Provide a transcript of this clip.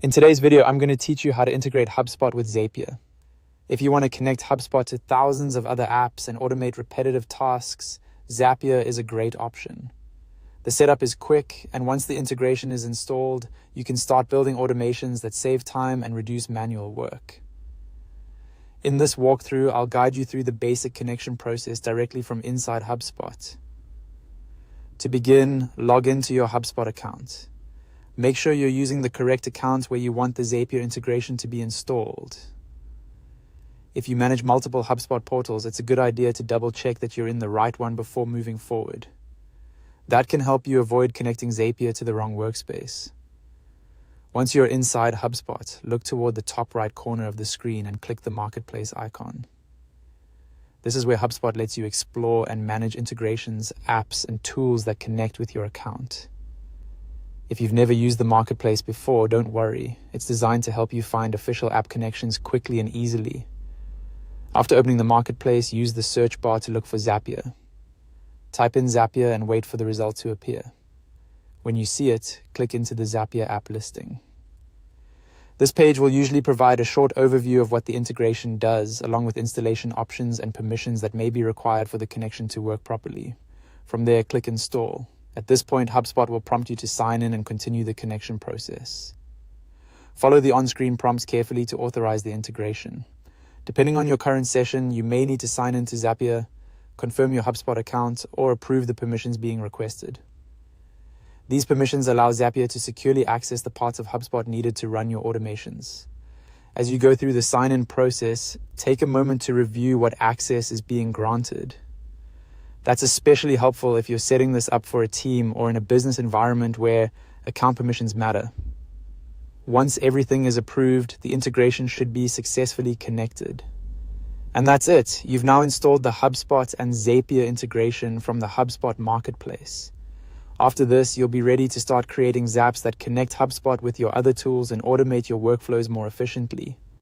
In today's video, I'm going to teach you how to integrate HubSpot with Zapier. If you want to connect HubSpot to thousands of other apps and automate repetitive tasks, Zapier is a great option. The setup is quick, and once the integration is installed, you can start building automations that save time and reduce manual work. In this walkthrough, I'll guide you through the basic connection process directly from inside HubSpot. To begin, log into your HubSpot account. Make sure you're using the correct account where you want the Zapier integration to be installed. If you manage multiple HubSpot portals, it's a good idea to double check that you're in the right one before moving forward. That can help you avoid connecting Zapier to the wrong workspace. Once you're inside HubSpot, look toward the top right corner of the screen and click the Marketplace icon. This is where HubSpot lets you explore and manage integrations, apps, and tools that connect with your account. If you've never used the Marketplace before, don't worry. It's designed to help you find official app connections quickly and easily. After opening the Marketplace, use the search bar to look for Zapier. Type in Zapier and wait for the result to appear. When you see it, click into the Zapier app listing. This page will usually provide a short overview of what the integration does, along with installation options and permissions that may be required for the connection to work properly. From there, click Install. At this point, HubSpot will prompt you to sign in and continue the connection process. Follow the on-screen prompts carefully to authorize the integration. Depending on your current session, you may need to sign in to Zapier, confirm your HubSpot account, or approve the permissions being requested. These permissions allow Zapier to securely access the parts of HubSpot needed to run your automations. As you go through the sign-in process, take a moment to review what access is being granted. That's especially helpful if you're setting this up for a team or in a business environment where account permissions matter. Once everything is approved, the integration should be successfully connected. And that's it. You've now installed the HubSpot and Zapier integration from the HubSpot Marketplace. After this, you'll be ready to start creating Zaps that connect HubSpot with your other tools and automate your workflows more efficiently.